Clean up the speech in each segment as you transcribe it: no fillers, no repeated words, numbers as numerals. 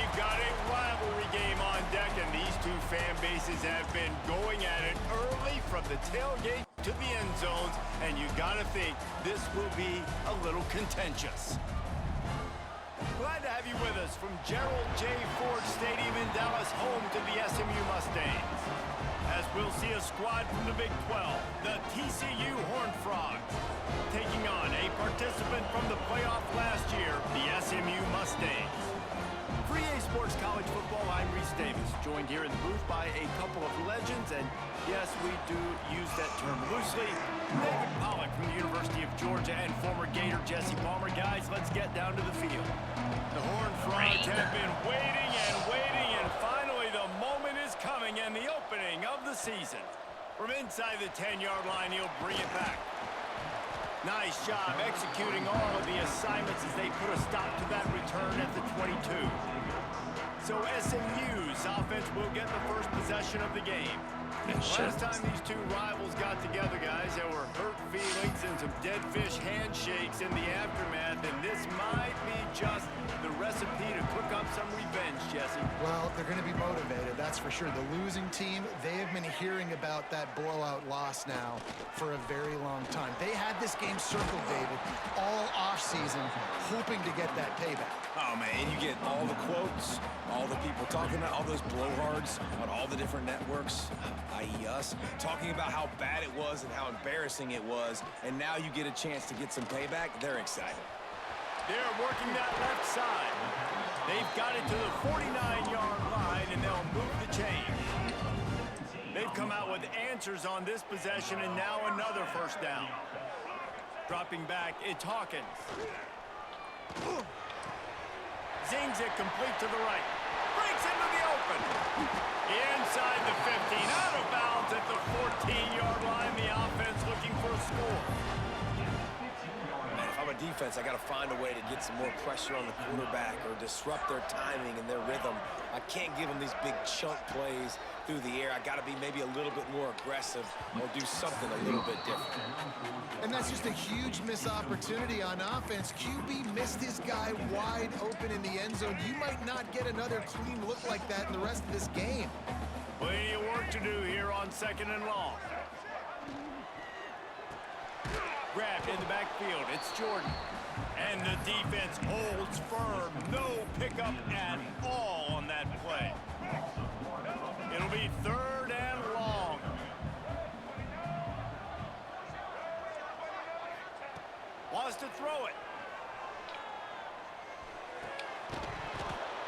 we've got a rivalry game on deck, and these two fan bases have been going at it early from the tailgate to the end zones, and you gotta think this will be a little contentious. Glad to have you with us from Gerald J. Ford Stadium in Dallas, home to the SMU Mustangs. As we'll see a squad from the Big 12, the TCU Horned Frogs, taking on a participant from the playoff last year, the SMU Mustangs. For EA Sports College Football, I'm Reese Davis, joined here in the booth by a couple of legends, and yes, we do use that term loosely. David Pollack from the University of Georgia and former Gator Jesse Palmer. Guys, let's get down to the field. The Horned Frogs have been waiting and finally the moment is coming and the opening of the season. From inside the 10-yard line, he'll bring it back. Nice job executing all of the assignments as they put a stop to that return at the 22. So SMU's offense will get the first possession of the game. Last time these two rivals got together, guys, there were hurt feelings and some dead fish handshakes in the aftermath, and this might be just the recipe to cook up some revenge, Jesse. Well, they're going to be motivated, that's for sure. The losing team, they have been hearing about that blowout loss now for a very long time. They had this game circled, David, all offseason, hoping to get that payback. Oh, man, and you get all the quotes, all the people talking about all those blowhards on all the different networks, i.e. us, talking about how bad it was and how embarrassing it was, and now you get a chance to get some payback. They're excited. They're working that left side. They've got it to the 49-yard line, and they'll move the chain. They've come out with answers on this possession, and now another first down. Dropping back, it's Hawkins. Zings it complete to the right. Breaks into the open. Inside the 15, out of bounds at the 14-yard line. The offense looking for a score. Man, if I'm a defense, I got to find a way to get some more pressure on the quarterback or disrupt their timing and their rhythm. I can't give them these big chunk plays through the air. I got to be maybe a little bit more aggressive or do something a little bit different. And that's just a huge missed opportunity on offense. QB missed his guy wide open in the end zone. You might not get another clean look like that in the rest of this game. Plenty of work to do here on 2nd and long. Grabbed in the backfield, it's Jordan. And the defense holds firm. No pickup at all on that play. It'll be 3rd and long. Wants to throw it.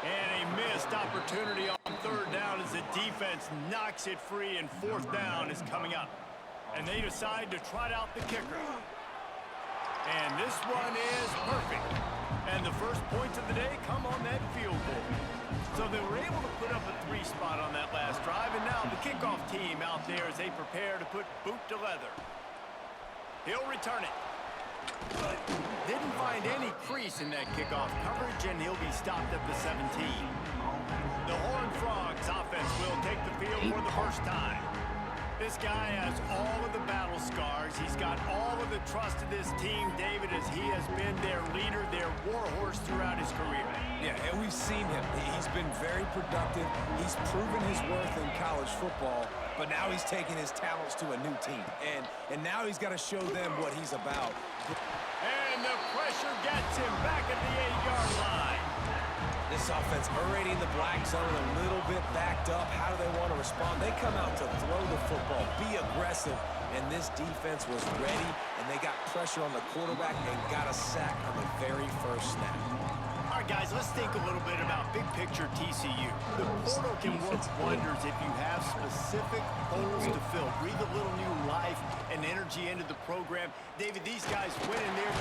And a missed opportunity on 3rd down as the defense knocks it free, and 4th down is coming up. And they decide to trot out the kicker. And this one is perfect. And the first points of the day come on that field goal. So they were able to put up a 3 spot on that last drive, and now the kickoff team out there as they prepare to put boot to leather. He'll return it. Didn't find any crease in that kickoff coverage, and he'll be stopped at the 17. The Horned Frogs offense will take the field for the first time. This guy has all of the battle scars. He's got all of the trust of this team, David, as he has been their leader, their warhorse throughout his career. Yeah, and we've seen him. He's been very productive. He's proven his worth in college football, but now he's taking his talents to a new team. And now he's got to show them what he's about. And the pressure gets him back at the 8-yard line. This offense already in the black zone, a little bit backed up. How do they want to respond? They come out to throw the football, be aggressive, and this defense was ready, and they got pressure on the quarterback and got a sack on the very first snap. All right, guys, let's think a little bit about big picture TCU. The portal can work wonders if you have specific holes to fill. Breathe a little new life and energy into the program. David, these guys went in there,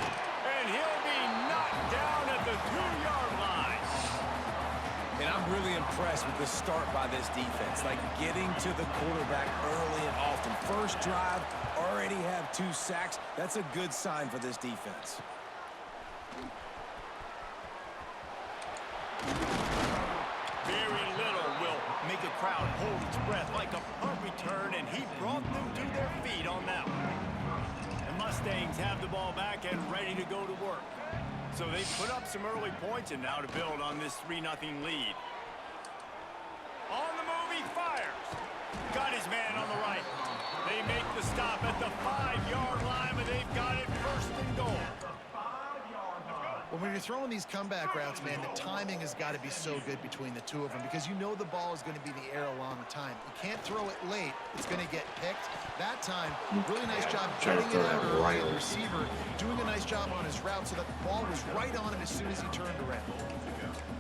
and he'll be knocked down at the 2-yard line. And I'm really impressed with the start by this defense, like getting to the quarterback early and often. First drive, already have 2 sacks. That's a good sign for this defense. Very little will make a crowd hold its breath like a punt return, and he brought them to their feet on that one. The Mustangs have the ball back and ready to go to work. So they put up some early points and now to build on this 3-0 lead. On the move, he fires. Got his man on the right. They make the stop at the 5-yard line, but they've got it first and goal. Well, when you're throwing these comeback routes, man, the timing has got to be so good between the two of them because you know the ball is going to be in the air a long time. You can't throw it late. It's going to get picked. That time, really nice job getting it out early. The receiver doing a nice job on his route so that the ball was right on him as soon as he turned around.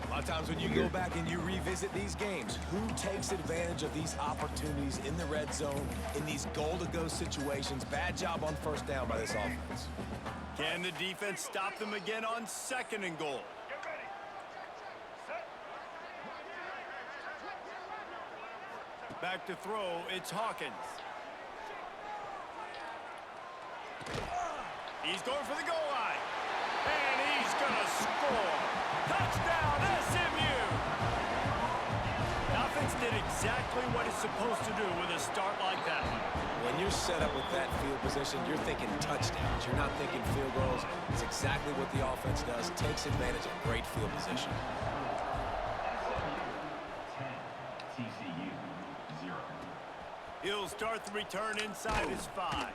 A lot of times when you go back and you revisit these games, who takes advantage of these opportunities in the red zone, in these goal-to-go situations? Bad job on first down by this offense. Can the defense stop them again on 2nd and goal? Back to throw, it's Hawkins. He's going for the goal line. And he's going to score. Touchdown, SMU! The offense did exactly what it's supposed to do with a start like that one. When you're set up with that field position, you're thinking touchdowns. You're not thinking field goals. It's exactly what the offense does. Takes advantage of great field position. TCU 0. He'll start the return inside his 5.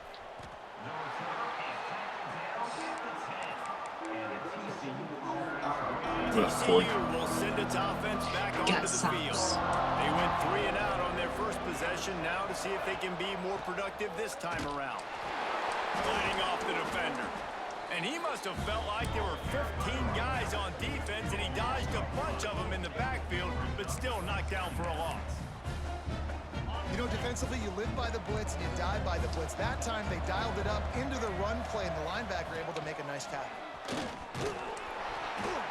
TCU will send its offense back onto the field. They went 3 and out on their first possession, now to see if they can be more productive this time around. Fighting off the defender. And he must have felt like there were 15 guys on defense, and he dodged a bunch of them in the backfield, but still knocked down for a loss. You know, defensively, you live by the blitz and you die by the blitz. That time, they dialed it up into the run play, and the linebacker able to make a nice tackle.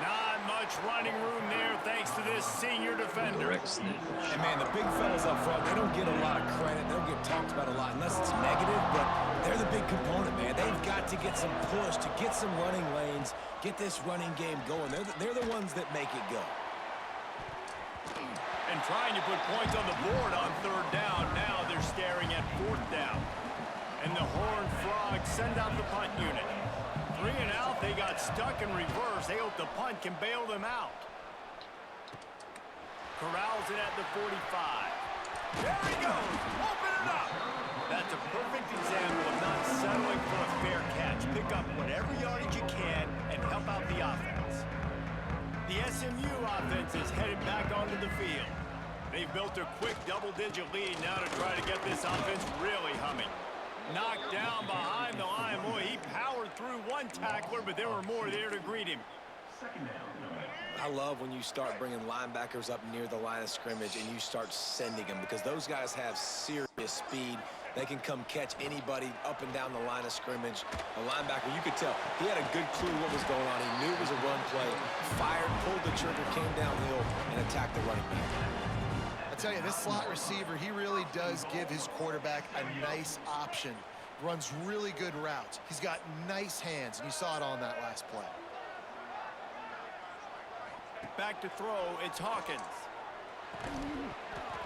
Not much running room there thanks to this senior defender. And, man, the big fellas up front, they don't get a lot of credit. They don't get talked about a lot unless it's negative, but they're the big component, man. They've got to get some push, to get some running lanes, get this running game going. They're the ones that make it go. And trying to put points on the board on 3rd down. Now they're staring at 4th down. And the Horned Frogs send out the punt unit. 3 and out, they got stuck in reverse. They hope the punt can bail them out. Corrals it at the 45. There he goes! Open it up! That's a perfect example of not settling for a fair catch. Pick up whatever yardage you can and help out the offense. The SMU offense is headed back onto the field. They've built a quick double-digit lead now to try to get this offense really humming. Knocked down behind the line. Boy, he powered through one tackler, but there were more there to greet him. I love when you start bringing linebackers up near the line of scrimmage and you start sending them, because those guys have serious speed. They can come catch anybody up and down the line of scrimmage. A linebacker, you could tell, he had a good clue what was going on. He knew it was a run play, fired, pulled the trigger, came downhill, and attacked the running back. I tell you, this slot receiver, he really does give his quarterback a nice option. Runs really good routes. He's got nice hands, and you saw it on that last play. Back to throw, it's Hawkins.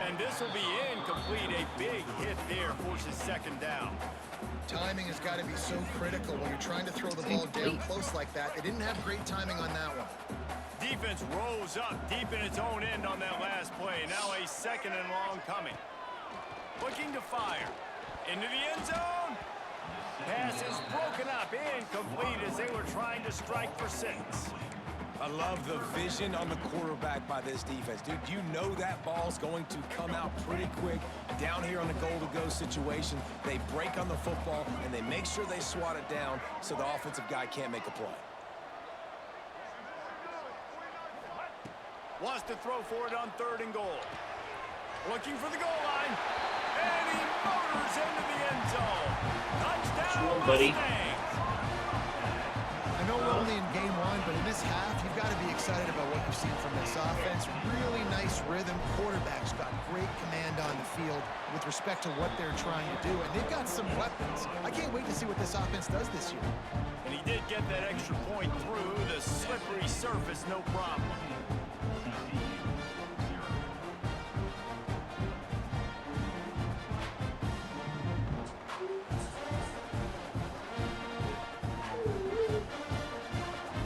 And this will be incomplete. A big hit there forces 2nd down. Timing has got to be so critical when you're trying to throw the ball down close like that. They didn't have great timing on that one. Defense rose up deep in its own end on that last play. Now a 2nd and long coming. Looking to fire. Into the end zone. Pass is broken up. Incomplete as they were trying to strike for 6. I love the vision on the quarterback by this defense. Dude, you know that ball's going to come out pretty quick. Down here on the goal-to-go situation, they break on the football, and they make sure they swat it down so the offensive guy can't make a play. Wants to throw for it on 3rd and goal. Looking for the goal line. And he motors into the end zone. Touchdown, Mustangs. I know we're only in game 1, but in this half, you've got to be excited about what you've seen from this offense. Really nice rhythm. Quarterback's got great command on the field with respect to what they're trying to do, and they've got some weapons. I can't wait to see what this offense does this year. And he did get that extra point through the slippery surface, no problem.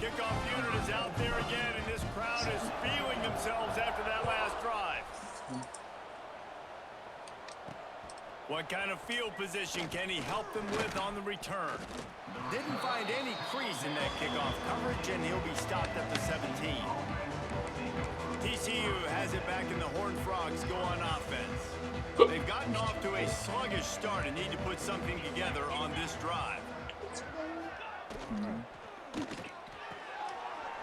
Kickoff unit themselves after that last drive. What kind of field position can he help them with on the return? Didn't find any crease in that kickoff coverage, and he'll be stopped at the 17. TCU has it back, and the Horned Frogs go on offense. They've gotten off to a sluggish start and need to put something together on this drive.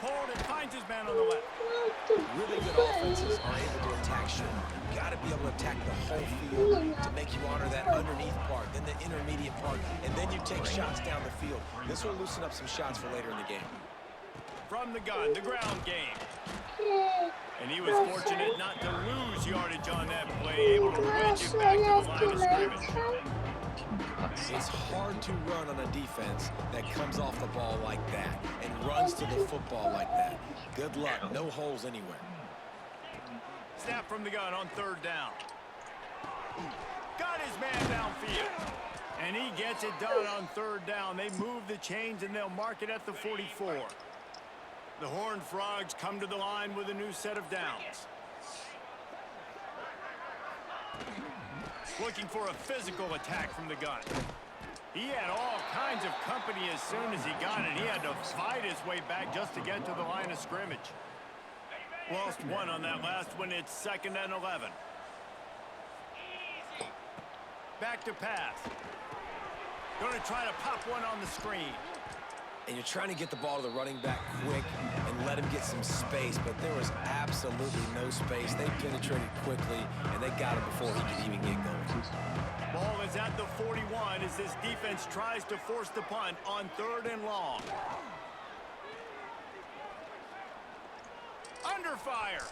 Hold and finds his man on the left. Really good offenses are able to attack short. You got to be able to attack the whole field to make you honor that underneath part, then the intermediate part, and then you take shots down the field. This will loosen up some shots for later in the game. From the gun, the ground game. And he was fortunate not to lose yardage on that play, able to wedge it back to the line of scrimmage. It's hard to run on a defense that comes off the ball like that and runs to the football like that. Good luck. No holes anywhere. Snap from the gun on third down. Got his man downfield. And he gets it done on third down. They move the chains, and they'll mark it at the 44. The Horned Frogs come to the line with a new set of downs. Looking for a physical attack from the gun. He had all kinds of company as soon as he got it. He had to fight his way back just to get to the line of scrimmage. Lost one on that last one. It's 2nd and 11. Back to pass. Going to try to pop one on the screen. And you're trying to get the ball to the running back quick and let him get some space, but there was absolutely no space. They penetrated quickly, and they got him before he could even get going. Ball is at the 41 as this defense tries to force the punt on 3rd and long. Under fire.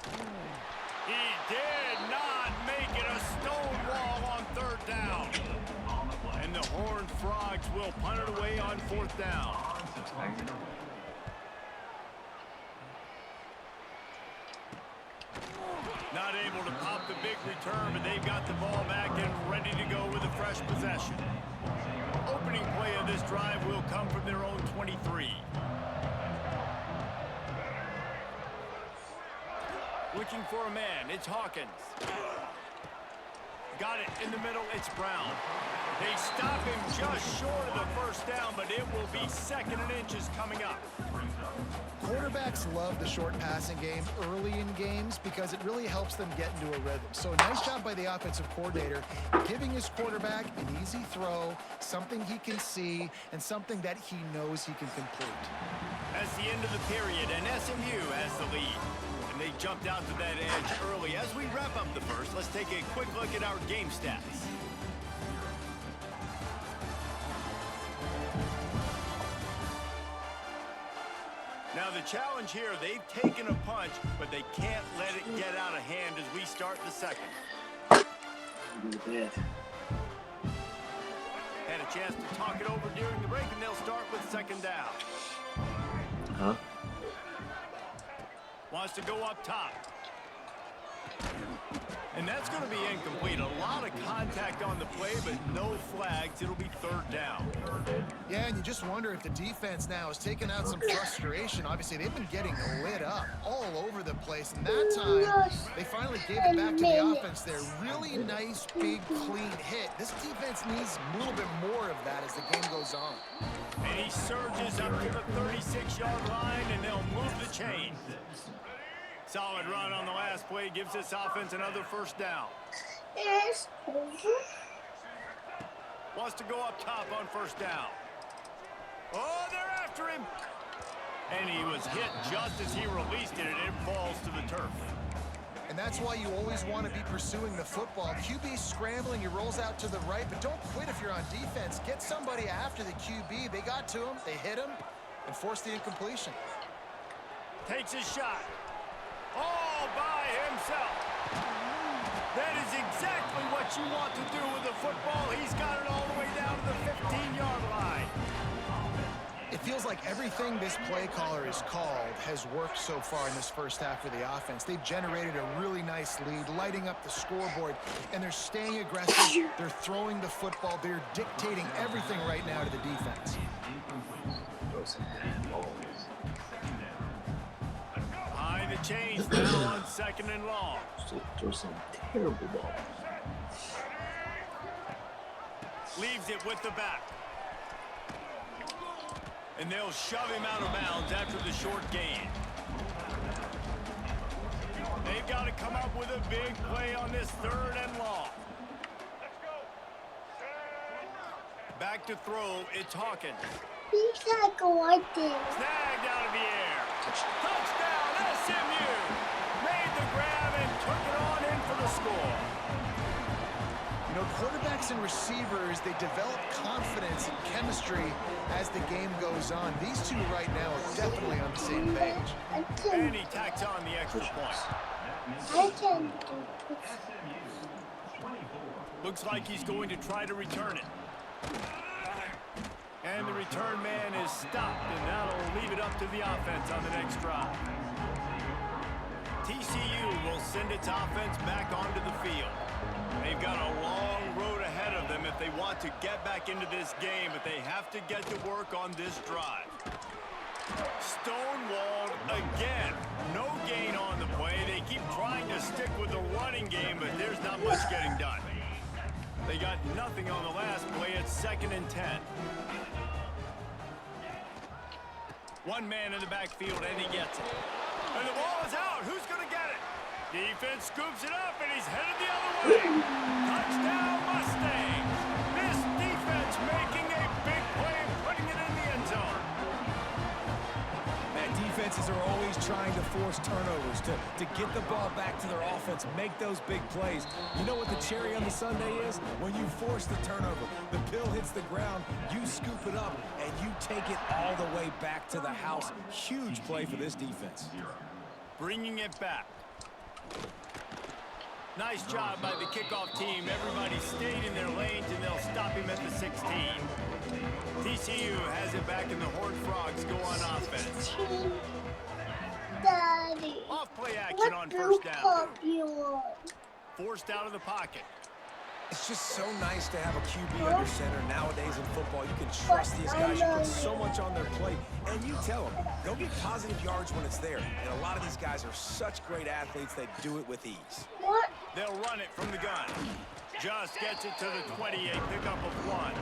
He did not make it a stone wall on 3rd down. And the Horned Frogs will punt it away on 4th down. Not able to pop the big return, but they've got the ball back and ready to go with a fresh possession. Opening play of this drive will come from their own 23. Looking for a man, it's Hawkins. Got it in the middle, it's Brown. They stop him just short of the first down, but it will be 2nd and inches coming up. Quarterbacks love the short passing game early in games because it really helps them get into a rhythm. So nice job by the offensive coordinator, giving his quarterback an easy throw, something he can see, and something that he knows he can complete. That's the end of the period, and SMU has the lead. And they jumped out to that edge early. As we wrap up the first, let's take a quick look at our game stats. Now the challenge here, they've taken a punch, but they can't let it get out of hand as we start the second. Had a chance to talk it over during the break, and they'll start with 2nd down. Wants to go up top. And that's going to be incomplete. A lot of contact on the play, but no flags. It'll be 3rd down. Yeah, and you just wonder if the defense now has taken out some frustration. Obviously, they've been getting lit up all over the place. And that time, they finally gave it back to the offense there. Really nice, big, clean hit. This defense needs a little bit more of that as the game goes on. And he surges up to the 36-yard line, and they'll move the chains. Solid run on the last play gives this offense another 1st down. Wants to go up top on 1st down. Oh, they're after him. And he was hit just as he released it, and it falls to the turf. And that's why you always want to be pursuing the football. QB scrambling, he rolls out to the right, but don't quit if you're on defense. Get somebody after the QB. They got to him, they hit him, and forced the incompletion. Takes his shot. All by himself. That is exactly what you want to do with the football. He's got it all the way down to the 15-yard line. It feels like everything this play caller has called has worked so far in this first half of the offense. They've generated a really nice lead, lighting up the scoreboard, and they're staying aggressive. They're throwing the football. They're dictating everything right now to the defense. Behind the change now on 2nd and long. Throw some terrible ball. Leaves it with the back. And they'll shove him out of bounds after the short gain. They've got to come up with a big play on this 3rd and long. Back to throw, it's Hawkins. Snagged out of the air. Touchdown, SMU. Made the grab and took it on in for the score. You know, quarterbacks and receivers, they develop confidence and chemistry as the game goes on. These two right now are definitely on the same page. And he tacks on the extra point. I can do this. Looks like he's going to try to return it. And the return man is stopped, and that'll leave it up to the offense on the next drive. TCU will send its offense back onto the field. They've got a long road ahead of them if they want to get back into this game, but they have to get to work on this drive. Stonewalled again. No gain on the play. They keep trying to stick with the running game, but there's not much getting done. They got nothing on the last play. It's 2nd and 10. One man in the backfield, and he gets it. And the ball is out. Who's going to get it? Defense scoops it up, and he's headed the other way. Touchdown, Mustangs. This defense making a big play and putting it in the end zone. Man, defenses are always trying to force turnovers to get the ball back to their offense, make those big plays. You know what the cherry on the sundae is? When you force the turnover, the pill hits the ground, you scoop it up, and you take it all the way back to the house. Huge play for this defense. Bringing it back. Nice job by the kickoff team. Everybody stayed in their lanes, and they'll stop him at the 16. TCU has it back, and the Horned Frogs go on offense. Daddy, Off-play action on what 1st down. cup you want? Forced out of the pocket. It's just so nice to have a QB under center. Nowadays in football, you can trust these guys. You put so much on their plate, and you tell them, they'll get positive yards when it's there. And a lot of these guys are such great athletes, they do it with ease. What? They'll run it from the gun. Just gets it to the 28, pickup of 1.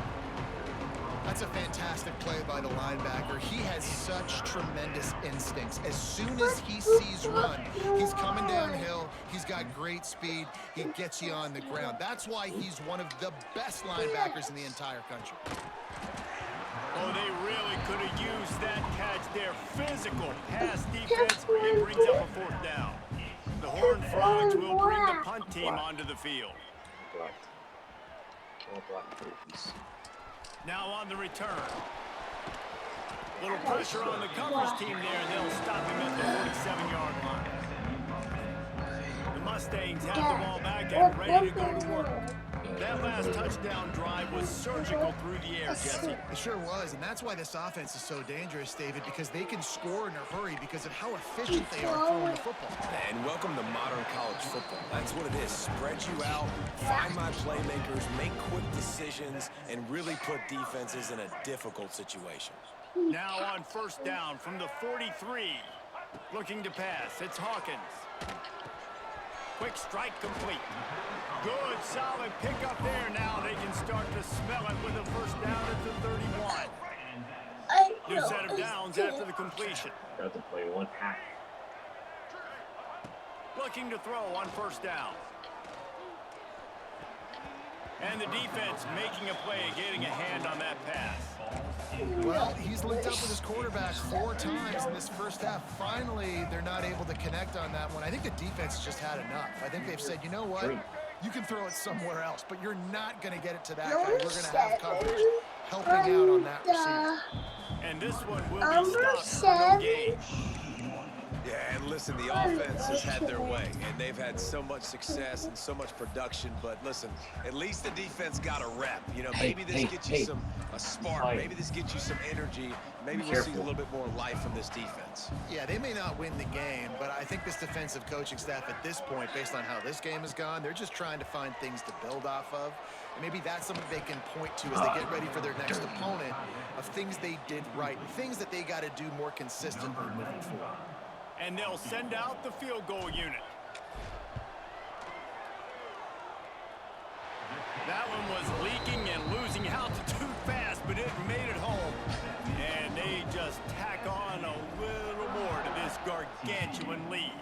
That's a fantastic play by the linebacker. He has such tremendous instincts. As soon as he sees run, he's coming downhill. He's got great speed. He gets you on the ground. That's why he's one of the best linebackers in the entire country. Oh, they really could have used that catch there. Physical pass defense. It brings up a 4th down. The Horned Frogs will bring the punt team onto the field. Blocked. All blocked, please. Now on the return. Little pressure on the coverage team there, and they'll stop him at the 47-yard line. The Mustangs have the ball back and ready to go to work. That last touchdown drive was surgical through the air, Jesse. It sure was, and that's why this offense is so dangerous, David, because they can score in a hurry because of how efficient they are throwing the football. And welcome to modern college football. That's what it is. Spread you out, find my playmakers, make quick decisions, and really put defenses in a difficult situation. Now on 1st down from the 43. Looking to pass. It's Hawkins. Quick strike complete. Good, solid pickup there. Now they can start to smell it with a 1st down at the 31. New set of downs after the completion. Got to play one hack. Looking to throw on 1st down. And the defense making a play, getting a hand on that pass. Well, he's linked up with his quarterback 4 times in this first half. Finally, they're not able to connect on that one. I think the defense just had enough. I think they've said, you know what? You can throw it somewhere else, but you're not going to get it to that guy. We're going to have coverage helping out on that receiver. And this one will be stopped for no gain. Yeah, and listen, the offense has had their way, and they've had so much success and so much production. But listen, at least the defense got a rep. You know, maybe this gets you a spark. Maybe this gets you some energy. Maybe we'll see a little bit more life from this defense. Yeah, they may not win the game, but I think this defensive coaching staff at this point, based on how this game has gone, they're just trying to find things to build off of. And maybe that's something they can point to as they get ready for their next opponent of things they did right and things that they got to do more consistently moving forward. And they'll send out the field goal unit. That one was leaking and losing altitude fast, but it made it home. And they just tack on a little more to this gargantuan lead.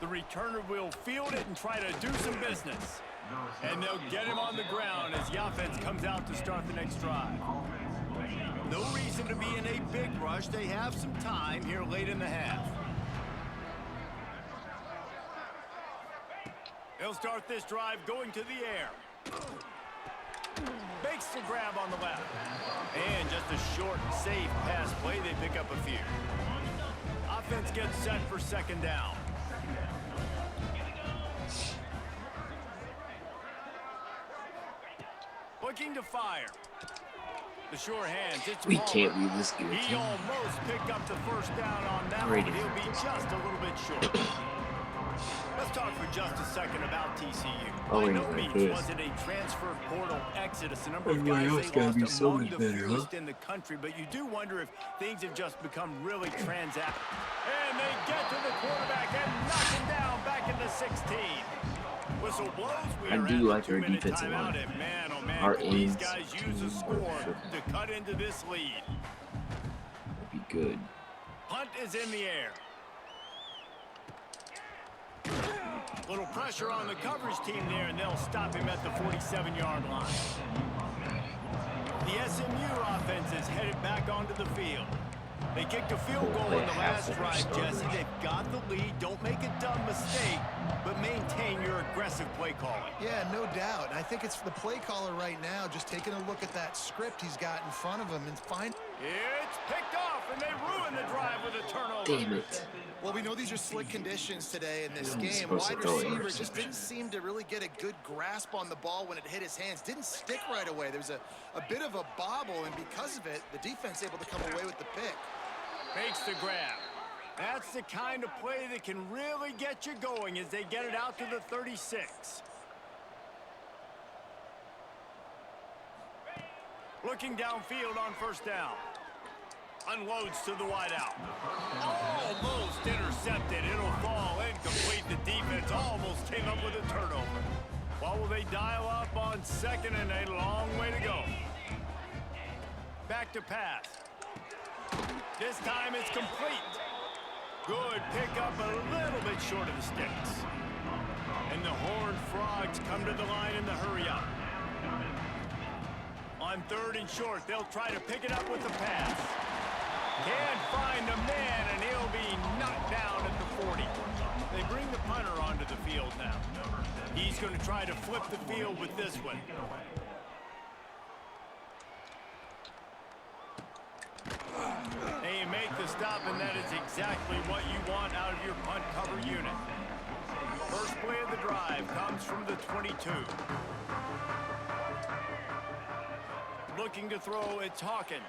The returner will field it and try to do some business. And they'll get him on the ground as the offense comes out to start the next drive. No reason to be in a big rush. They have some time here late in the half. They'll start this drive going to the air. Makes the grab on the left. And just a short, safe pass play. They pick up a few. Offense gets set for second down. Looking to fire. The sure hands. It's We Palmer. can't leave this game. He almost picked up the first down on that one. He'll be just a little bit short. Let's talk for just a second about TCU. By no means was it a transfer portal exodus. A number of guys they lost among the fewest in the country, but you do wonder if things have just become really transactional. And they get to the quarterback and knock him down back into 16. Whistle blows. I do like our defensive line. And man, oh man, Our these ends guys use a score to cut into this lead. That'd be good. Punt is in the air. Little pressure on the coverage team there, and they'll stop him at the 47-yard line. The SMU offense is headed back onto the field. They kicked a field goal in the last drive, Jesse. They've got the lead. Don't make a dumb mistake, but maintain your aggressive play calling. Yeah, no doubt. And I think it's the play caller right now just taking a look at that script he's got in front of him and find. It's picked off, and they ruin the drive with a turnover. Damn it. Well, we know these are slick conditions today in this He's game. supposed to Wide throw it receiver interception. just didn't seem to really get a good grasp on the ball when it hit his hands. Didn't stick right away. There was a bit of a bobble, and because of it, the defense able to come away with the pick. Makes the grab. That's the kind of play that can really get you going as they get it out to the 36. Looking downfield on first down. Unloads to the wideout. Almost intercepted. It'll fall incomplete. The defense almost came up with a turnover. What will they dial up on second and a long way to go? Back to pass. This time it's complete. Good pickup, a little bit short of the sticks. And the Horned Frogs come to the line in the hurry-up. On third and short, they'll try to pick it up with the pass. Can't find a man, and he'll be knocked down at the 40. They bring the punter onto the field now. He's going to try to flip the field with this one. They make the stop, and that is exactly what you want out of your punt cover unit. First play of the drive comes from the 22. Looking to throw, it's Hawkins.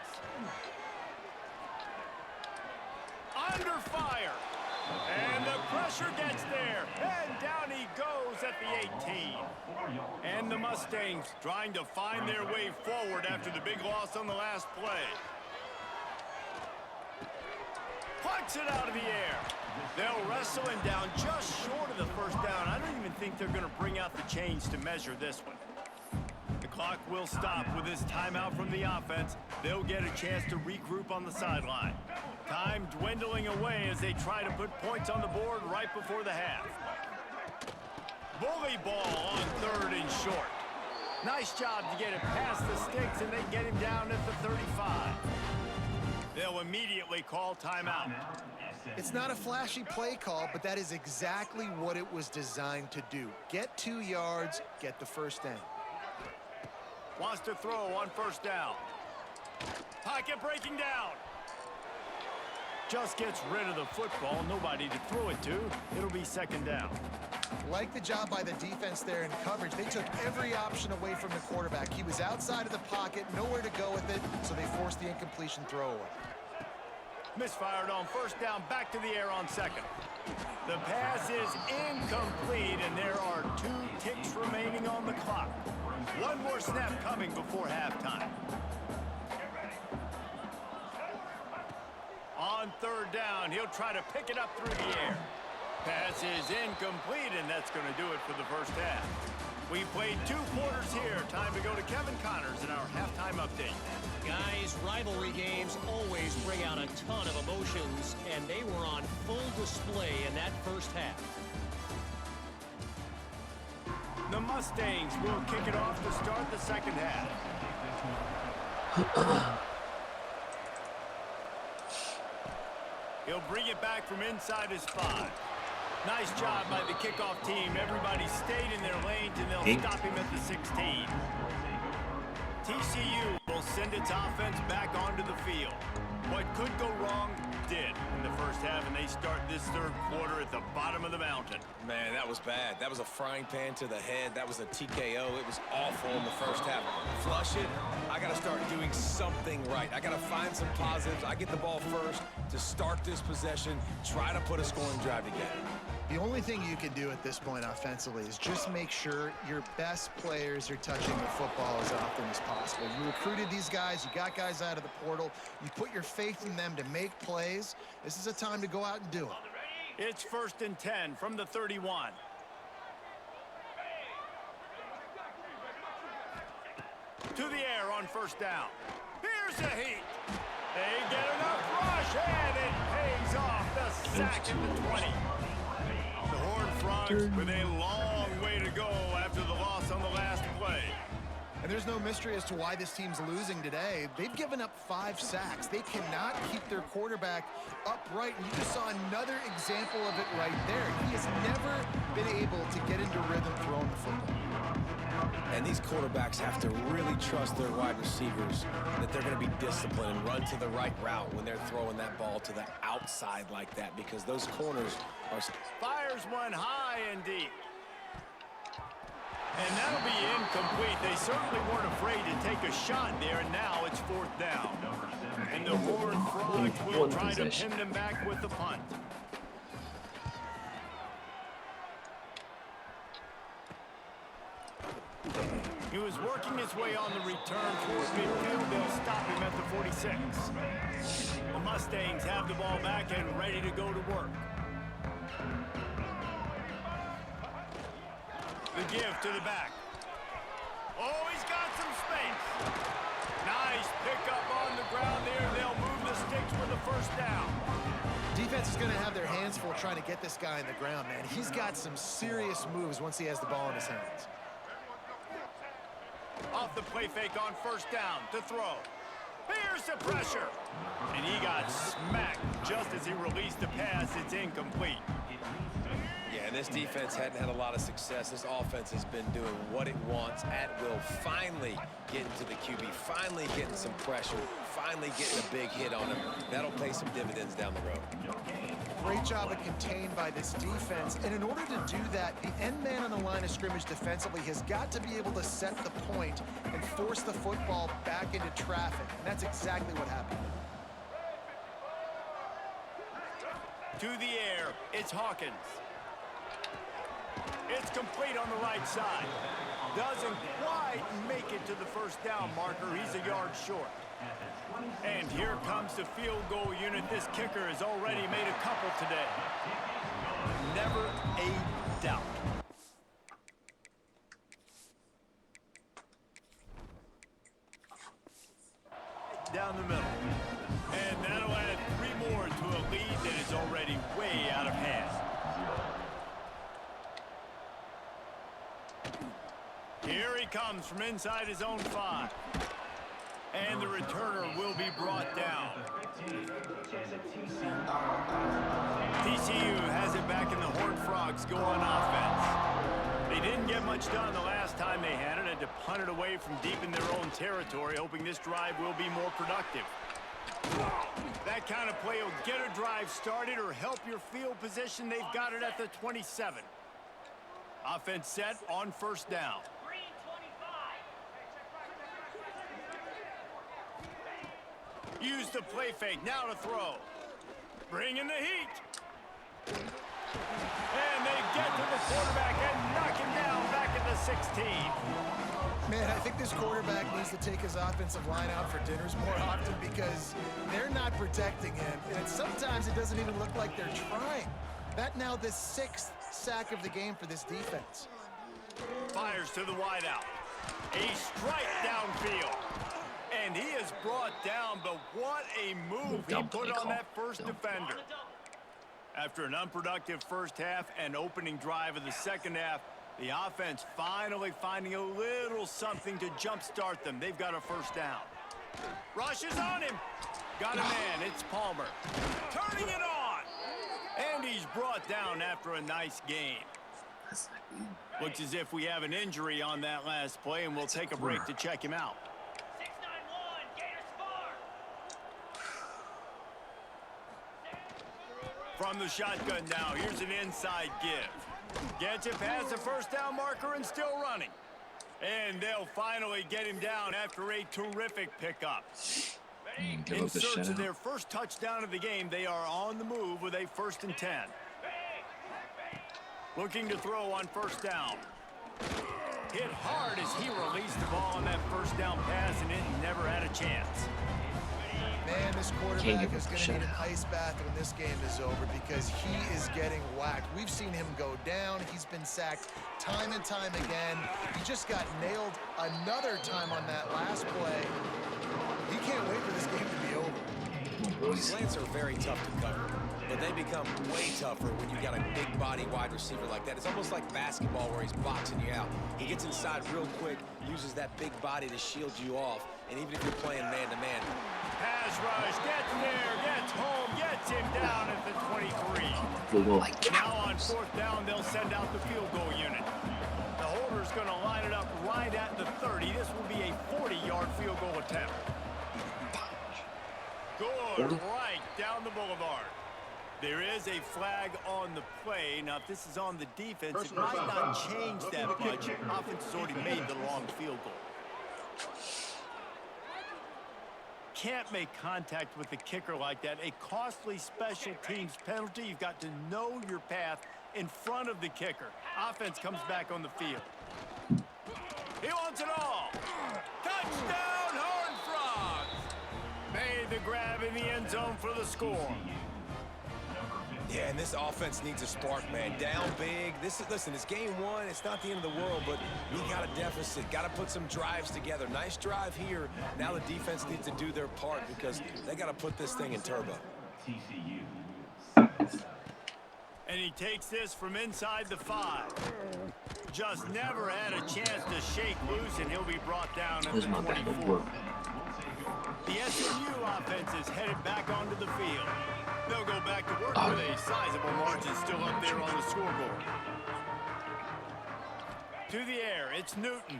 Under fire. And the pressure gets there. And down he goes at the 18. And the Mustangs trying to find their way forward after the big loss on the last play. Plucks it out of the air. They'll wrestle him down just short of the first down. I don't even think they're going to bring out the chains to measure this one. The clock will stop with this timeout from the offense. They'll get a chance to regroup on the sideline. Time dwindling away as they try to put points on the board right before the half. Bully ball on third and short. Nice job to get it past the sticks, and they get him down at the 35. They'll immediately call timeout. It's not a flashy play call, but that is exactly what it was designed to do. Get 2 yards, get the first down. Wants to throw on first down. Pocket breaking down. Just gets rid of the football. Nobody to throw it to. It'll be second down. Like the job by the defense there in coverage. They took every option away from the quarterback. He was outside of the pocket, nowhere to go with it, so they forced the incompletion throwaway. Misfired on first down, back to the air on second. The pass is incomplete, and there are 2 ticks remaining on the clock. One more snap coming before halftime. On on third down. He'll try to pick it up through the air. Pass is incomplete, and that's going to do it for the first half. We played 2 quarters here. Time to go to Kevin Connors in our halftime update. Guys, rivalry games always bring out a ton of emotions, and they were on full display in that first half. The Mustangs will kick it off to start the second half. He'll bring it back from inside his 5. Nice job by the kickoff team. Everybody stayed in their lanes, and they'll stop him at the 16. TCU will send its offense back onto the field. What could go wrong did in the first half, and they start this third quarter at the bottom of the mountain. Man, that was bad. That was a frying pan to the head. That was a TKO. It was awful in the first half. Flush it. I got to start doing something right. I got to find some positives. I get the ball first to start this possession, try to put a scoring drive together. The only thing you can do at this point offensively is just make sure your best players are touching the football as often as possible. You recruited these guys. You got guys out of the portal. You put your faith in them to make plays. This is a time to go out and do it. It's 1st and 10 from the 31. To the air on first down. Here's a heat. They get enough rush, and it pays off. The sack at the 20. The Horned Frogs with a long way to go after the loss on the last play. And there's no mystery as to why this team's losing today. They've given up 5 sacks. They cannot keep their quarterback upright. And you just saw another example of it right there. He has never been able to get into rhythm throwing the football. And these quarterbacks have to really trust their wide receivers that they're going to be disciplined and run to the right route when they're throwing that ball to the outside like that, because those corners are... Fires one high and deep. And that'll be incomplete. They certainly weren't afraid to take a shot there, and now it's 4th down. And the Horned Frogs will try to pin them back with the punt. He was working his way on the return towards midfield. They'll stop him at the 46. The Mustangs have the ball back and ready to go to work. The give to the back. Oh, he's got some space. Nice pickup on the ground there. They'll move the sticks for the first down. Defense is going to have their hands full trying to get this guy in the ground, man. He's got some serious moves once he has the ball in his hands. Off the play fake on first down to throw. Here's the pressure. And he got smacked just as he released the pass. It's incomplete. Yeah, and this defense hadn't had a lot of success. This offense has been doing what it wants at will. Finally getting to the QB, finally getting some pressure, finally getting a big hit on him. That'll pay some dividends down the road. Great job of contained by this defense. And in order to do that, the end man on the line of scrimmage defensively has got to be able to set the point and force the football back into traffic. And that's exactly what happened. To the air, it's Hawkins. It's complete on the right side. Doesn't quite make it to the first down marker. He's a yard short. And here comes the field goal unit. This kicker has already made a couple today. Never a doubt. Down the middle. And that'll add 3 more to a lead that is already way out of hand. Here he comes from inside his own 5. And the returner will be brought down. TCU has it back in the Horned Frogs go on offense. They didn't get much done the last time they had it, and to punt it away from deep in their own territory, hoping this drive will be more productive. That kind of play will get a drive started or help your field position. They've got it at the 27. Offense set on first down. Use the play fake, now to throw. Bring in the heat. And they get to the quarterback and knock him down back at the 16. Man, I think this quarterback needs to take his offensive line out for dinners more often because they're not protecting him. And sometimes it doesn't even look like they're trying. That now the 6th sack of the game for this defense. Fires to the wideout. A strike downfield. And he is brought down, but what a move he put on that first defender. After an unproductive first half and opening drive of the second half, the offense finally finding a little something to jumpstart them. They've got a first down. Rushes on him. Got a man. It's Palmer. Turning it on. And he's brought down after a nice gain. Looks as if we have an injury on that last play, and we'll take a break to check him out. 6-9-1, Gators far. From the shotgun now, here's an inside give. Gets it past the first down marker and still running. And they'll finally get him down after a terrific pickup. In search of their first touchdown of the game, they are on the move with a 1st and 10. Looking to throw on first down. Hit hard as he released the ball on that first down pass, and it never had a chance. Man, this quarterback is going to need an ice bath when this game is over because he is getting whacked. We've seen him go down. He's been sacked time and time again. He just got nailed another time on that last play. He can't wait for this game to be over. Slants are very tough to cover, but they become way tougher when you got a big body wide receiver like that. It's almost like basketball where he's boxing you out. He gets inside real quick, uses that big body to shield you off, and even if you're playing man-to-man. Pass rush, gets there, gets home, gets him down at the 23. Now on 4th down, they'll send out the field goal unit. The holder's going to line it up right at the 30. This will be a 40-yard field goal attempt. Good, right down the boulevard. There is a flag on the play. Now, if this is on the defense, it might not change that much. Offense has already made the long field goal. Can't make contact with the kicker like that. A costly special teams penalty. You've got to know your path in front of the kicker. Offense comes back on the field. He wants it all. Touchdown, Horned Frogs. Made the grab in the end zone for the score. Yeah, and this offense needs a spark, man. Down big. Listen, it's game 1. It's not the end of the world, but we got a deficit. Got to put some drives together. Nice drive here. Now the defense needs to do their part because they got to put this thing in turbo. TCU. And he takes this from inside the 5. Just never had a chance to shake loose, and he'll be brought down at the 24. The SMU offense is headed back onto the field. They'll go back to work with a sizable margin still up there on the scoreboard. To the air, it's Newton.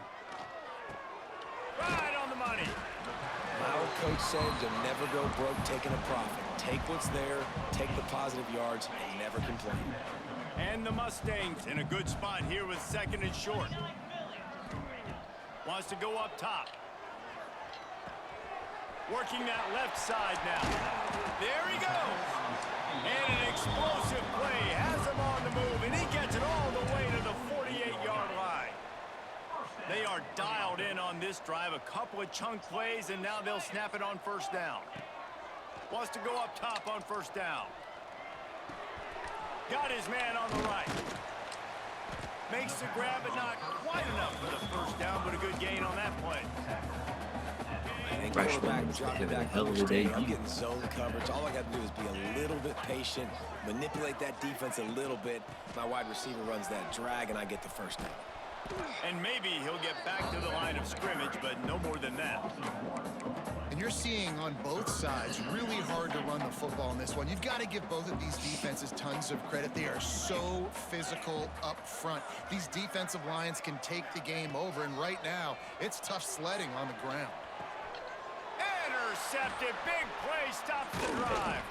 Right on the money. My old coach said you'll never go broke taking a profit. Take what's there, take the positive yards, and never complain. And the Mustangs in a good spot here with 2nd and short. Wants to go up top. Working that left side now. There he goes. And an explosive play has him on the move, and he gets it all the way to the 48-yard line. They are dialed in on this drive. A couple of chunk plays, and now they'll snap it on first down. Wants to go up top on first down. Got his man on the right. Makes the grab, but not quite enough for the first down, but a good gain on that play. Freshman is looking at a hell of a day. I'm getting zone coverage. All I got to do is be a little bit patient, manipulate that defense a little bit. My wide receiver runs that drag, and I get the first down. And maybe he'll get back to the line of scrimmage, but no more than that. And you're seeing on both sides really hard to run the football in this one. You've got to give both of these defenses tons of credit. They are so physical up front. These defensive lines can take the game over, and right now, it's tough sledding on the ground. Intercepted. Big play stops the drive.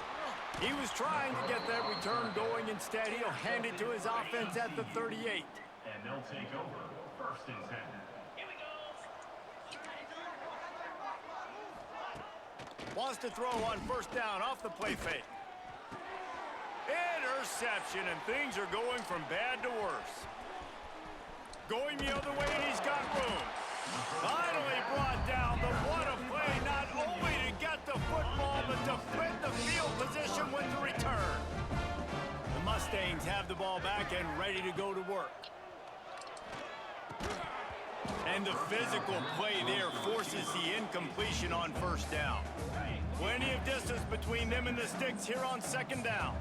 He was trying to get that return going. Instead, he'll hand it to his offense at the 38. And they'll take over 1st and 10. Here we go. Wants to throw on first down off the play fake. Interception, and things are going from bad to worse. Going the other way, and he's got room. Finally brought down, but what a play, not only to get the football, but to flip the field position with the return. The Mustangs have the ball back and ready to go to work. And the physical play there forces the incompletion on first down. Plenty of distance between them and the sticks here on second down.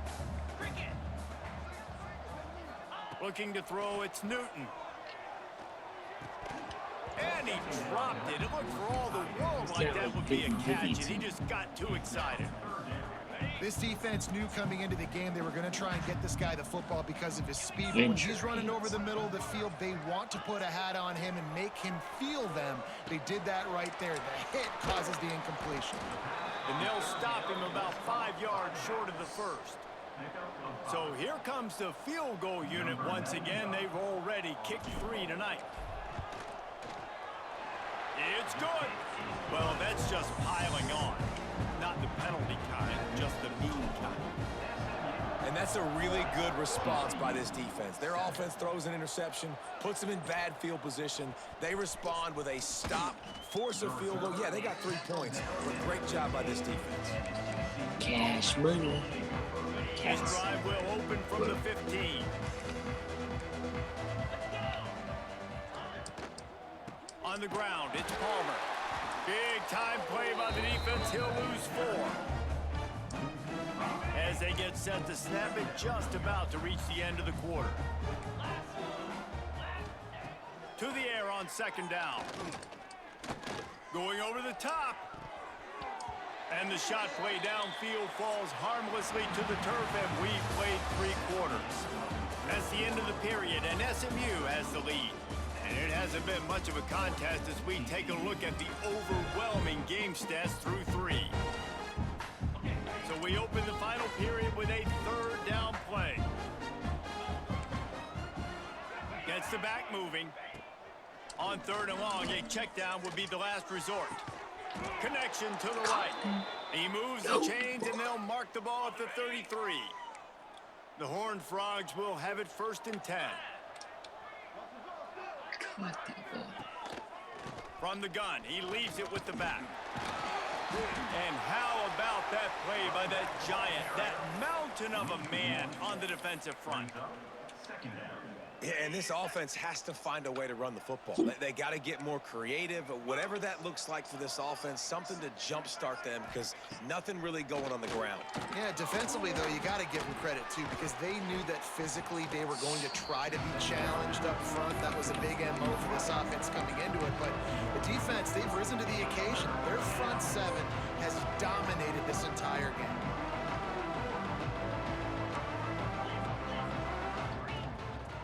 Looking to throw, it's Newton. And he dropped it. It looked for all the world like that would be a catch, and he just got too excited. This defense knew coming into the game they were going to try and get this guy the football because of his speed. But when he's running over the middle of the field, they want to put a hat on him and make him feel them. They did that right there. The hit causes the incompletion. And they'll stop him about 5 yards short of the first. So here comes the field goal unit once again. They've already kicked 3 tonight. It's good. Well, that's just piling on. Not the penalty kind, just the mean kind. And that's a really good response by this defense. Their offense throws an interception, puts them in bad field position. They respond with a stop, force a field goal. Yeah, they got 3 points. But great job by this defense. Cash money. His drive will open from the 15. On the ground, it's Palmer. Big time play by the defense. He'll lose 4. As they get set to snap it, just about to reach the end of the quarter. To the air on second down. Going over the top. And the shot play downfield falls harmlessly to the turf, and we've played 3 quarters. That's the end of the period, and SMU has the lead. And it hasn't been much of a contest as we take a look at the overwhelming game stats through 3. So we open the final period with a third down play. Gets the back moving. On third and long, a check down would be the last resort. Connection to the right. He moves the chains, and they'll mark the ball at the 33. The Horned Frogs will have it 1st and 10. From the gun, he leaves it with the back. And how about that play by that giant, that mountain of a man on the defensive front? Yeah, and this offense has to find a way to run the football. They got to get more creative. Whatever that looks like for this offense, something to jumpstart them because nothing really going on the ground. Yeah, defensively, though, you got to give them credit, too, because they knew that physically they were going to try to be challenged up front. That was a big MO for this offense coming into it. But the defense, they've risen to the occasion. Their front 7 has dominated this entire game.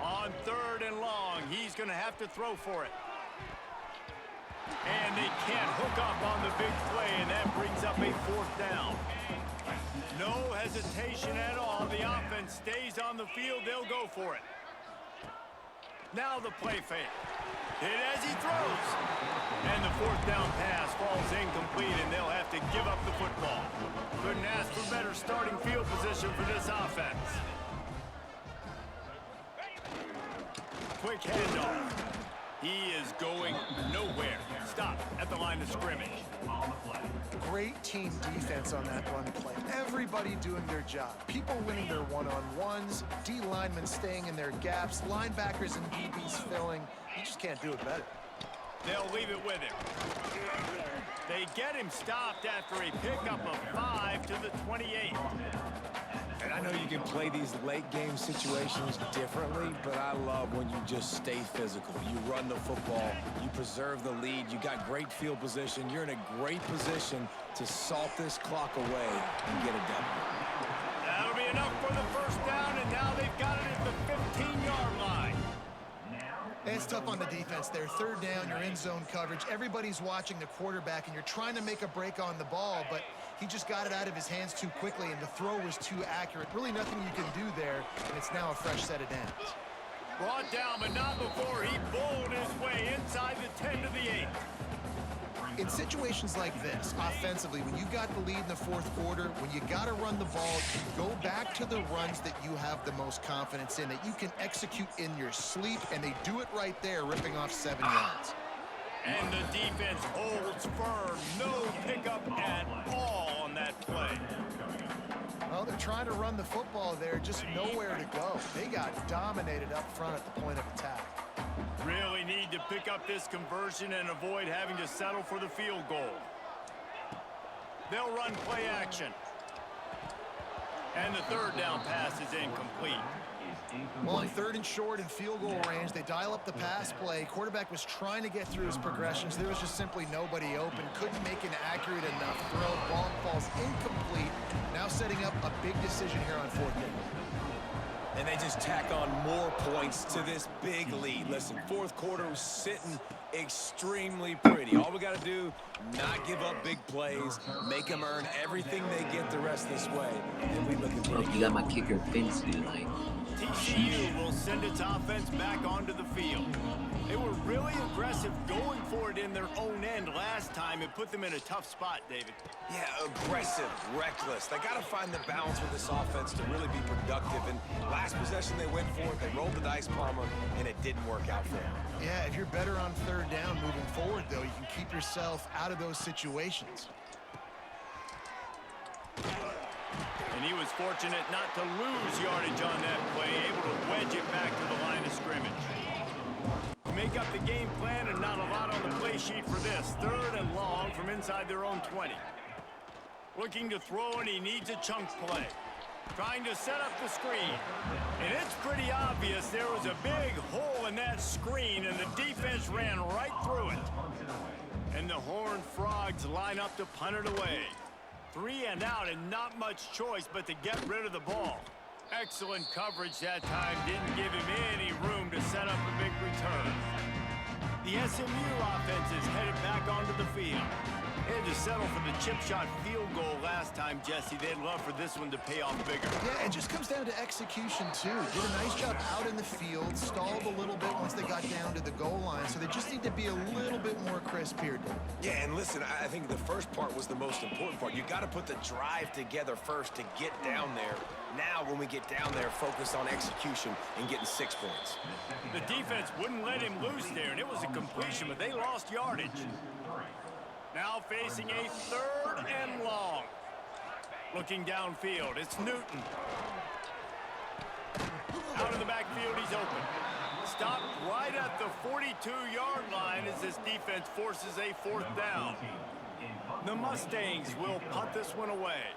On third and long, he's going to have to throw for it. And they can't hook up on the big play, and that brings up a 4th down. No hesitation at all. The offense stays on the field. They'll go for it. Now the play fake. Hit as he throws. And the 4th down pass falls incomplete, and they'll have to give up the football. Couldn't ask for better starting field position for this offense. Quick handoff. He is going nowhere. Stop at the line of scrimmage. Great team defense on that run play. Everybody doing their job. People winning their one-on-ones, D linemen staying in their gaps, linebackers and DBs filling. You just can't do it better. They'll leave it with him. They get him stopped after a pickup of 5 to the 28. And I know you can play these late game situations differently, but I love when you just stay physical. You run the football, you preserve the lead, you got great field position, you're in a great position to salt this clock away and get a W. That'll be enough for the 1st down, and now they've got it at the 15-yard line. It's tough on the defense there. 3rd down, you're in zone coverage. Everybody's watching the quarterback, and you're trying to make a break on the ball, but he just got it out of his hands too quickly, and the throw was too accurate. Really nothing you can do there, and it's now a fresh set of downs. Brought down, but not before he bowled his way inside the 10 to the 8. In situations like this, offensively, when you got the lead in the fourth quarter, when you got to run the ball, you go back to the runs that you have the most confidence in, that you can execute in your sleep, and they do it right there, ripping off 7 yards. And the defense holds firm. No pickup at all on that play. Well, they're trying to run the football there, just nowhere to go. They got dominated up front at the point of attack. Really need to pick up this conversion and avoid having to settle for the field goal. They'll run play action. And the third down pass is incomplete. Well, on 3rd and short in field goal range, they dial up the pass play. Quarterback was trying to get through his progressions. There was just simply nobody open. Couldn't make an accurate enough throw. Ball falls incomplete. Now setting up a big decision here on 4th down. And they just tack on more points to this big lead. Listen, fourth quarter was sitting extremely pretty. All we got to do, not give up big plays, make them earn everything they get the rest of this way. And we look at Oh, you got my kicker fantasy tonight. TCU will send its offense back onto the field. They were really aggressive going for it in their own end last time. It put them in a tough spot, David. Yeah, aggressive, reckless. They got to find the balance with this offense to really be productive. And last possession they went for it, they rolled the dice, Palmer, and it didn't work out for them. Yeah, if you're better on 3rd down moving forward, though, you can keep yourself out of those situations. And he was fortunate not to lose yardage on that play, able to wedge it back to the line of scrimmage. Make up the game plan and not a lot on the play sheet for this. 3rd and long from inside their own 20. Looking to throw, and he needs a chunk play. Trying to set up the screen. And it's pretty obvious there was a big hole in that screen, and the defense ran right through it. And the Horned Frogs line up to punt it away. 3 and out, and not much choice but to get rid of the ball. Excellent coverage that time. Didn't give him any room to set up a big return. The SMU offense is headed back onto the field. They had to settle for the chip shot field goal last time, Jesse. They'd love for this one to pay off bigger. Yeah, it just comes down to execution, too. Did a nice job out in the field, stalled a little bit once they got down to the goal line, so they just need to be a little bit more crisp here, Dave. Yeah, and listen, I think the first part was the most important part. You got to put the drive together first to get down there. Now, when we get down there, focus on execution and getting 6 points. The defense wouldn't let him loose there, and it was a completion, but they lost yardage. Now facing a 3rd and long. Looking downfield, it's Newton. Out of the backfield, he's open. Stopped right at the 42-yard line as this defense forces a 4th down. The Mustangs will punt this one away.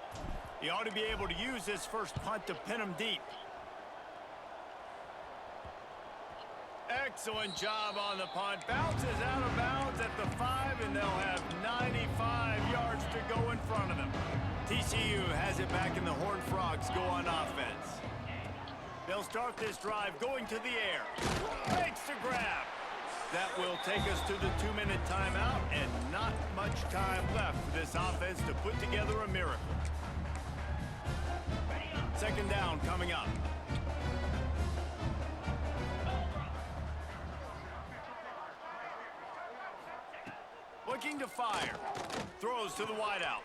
He ought to be able to use this first punt to pin him deep. Excellent job on the punt. Bounces out of bounds at the 5, and they'll have 95 yards to go in front of them. TCU has it back, and the Horned Frogs go on offense. They'll start this drive going to the air. Makes the grab. That will take us to the 2-minute timeout, and not much time left for this offense to put together a miracle. 2nd down coming up. Looking to fire. Throws to the wideout.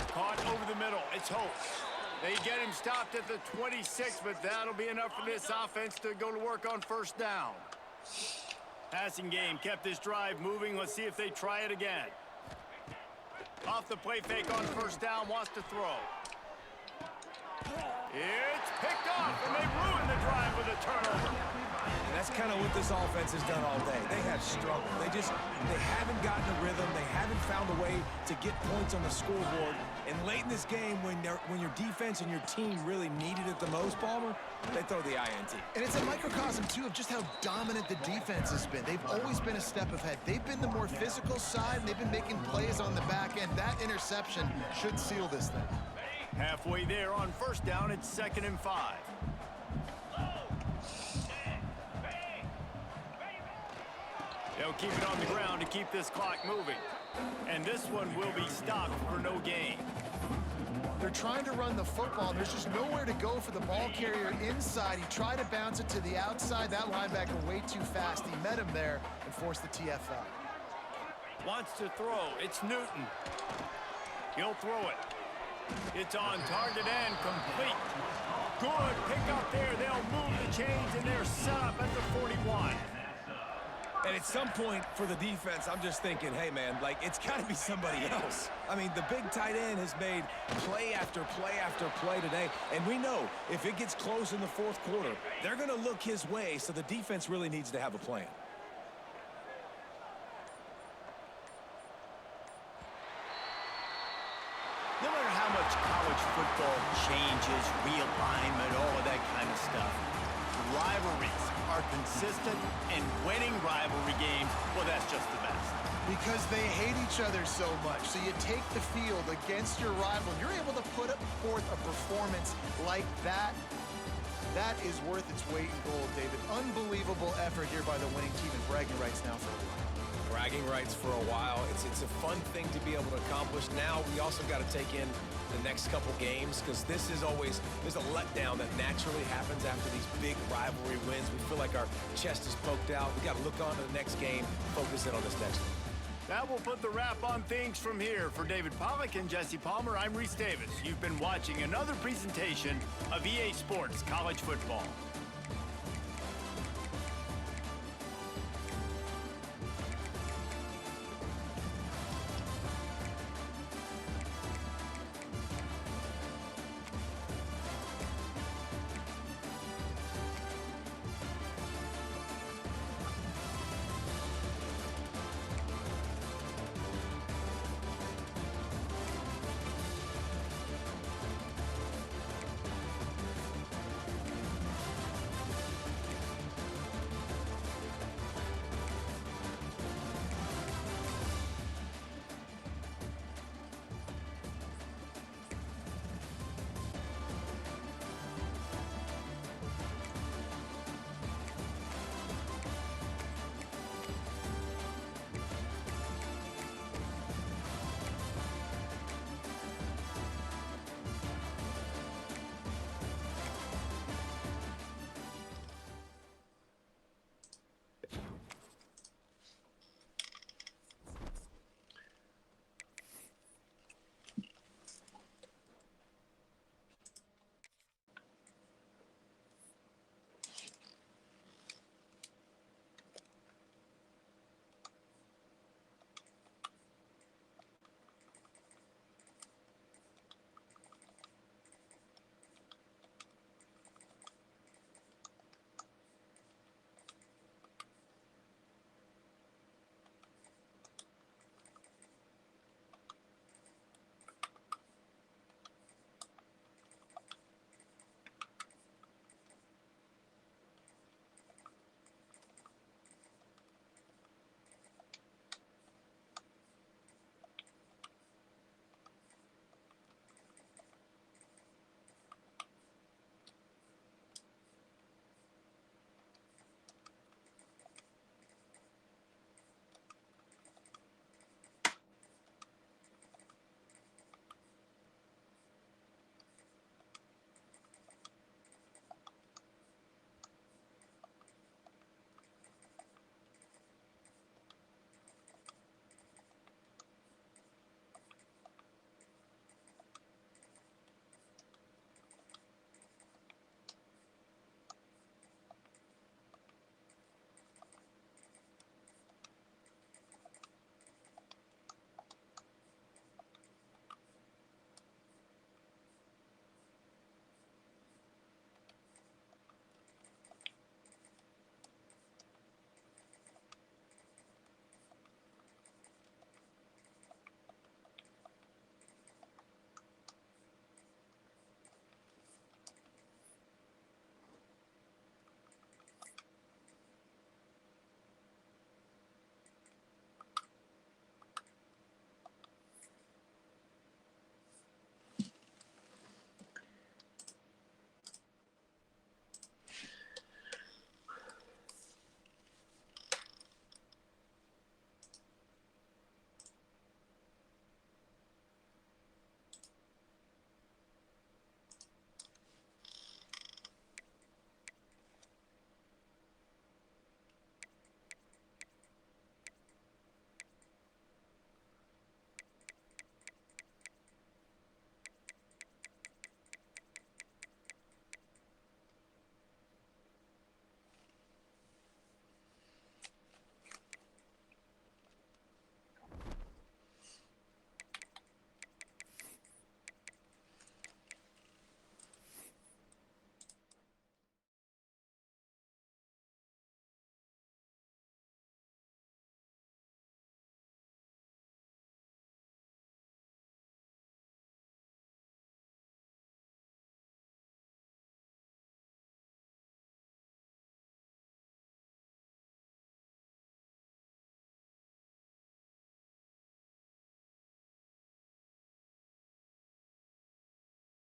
Caught over the middle. It's Hope. They get him stopped at the 26, but that'll be enough for this offense to go to work on 1st down. Passing game kept this drive moving. Let's see if they try it again. Off the play fake on 1st down, wants to throw. It's picked off, and they ruin the drive with a turnover. And that's kind of what this offense has done all day. They have struggled. They haven't gotten a rhythm. They haven't found a way to get points on the scoreboard. And late in this game, when your defense and your team really needed it the most, Palmer, they throw the INT. And it's a microcosm, too, of just how dominant the defense has been. They've always been a step ahead. They've been the more physical side, and they've been making plays on the back end. That interception should seal this thing. Halfway there on 1st down, it's 2nd and 5. They'll keep it on the ground to keep this clock moving. And this one will be stopped for no gain. They're trying to run the football. There's just nowhere to go for the ball carrier inside. He tried to bounce it to the outside. That linebacker way too fast. He met him there and forced the TFL. Wants to throw. It's Newton. He'll throw it. It's on target and complete. Good pick up there. They'll move the chains, and they're set up at the 41. And at some point for the defense, I'm just thinking, hey, man, like, it's got to be somebody else. I mean, the big tight end has made play after play after play today. And we know if it gets close in the fourth quarter, they're going to look his way, so the defense really needs to have a plan. No matter how much college football changes, realignment, all of that kind of stuff, rivalries are consistent, and winning rivalry games, well, that's just the best. Because they hate each other so much. So you take the field against your rival. You're able to put forth a performance like that. That is worth its weight in gold, David. Unbelievable effort here by the winning team, and bragging rights now for a while. Bragging rights for a while. It's a fun thing to be able to accomplish. Now we also got to take in the next couple games, because this is always, there's a letdown that naturally happens after these big rivalry wins. We feel like our chest is poked out. We got to look on to the next game, focus in on this next one. That will put the wrap on things from here. For David Pollack and Jesse Palmer, I'm Reese Davis. You've been watching another presentation of EA Sports College Football.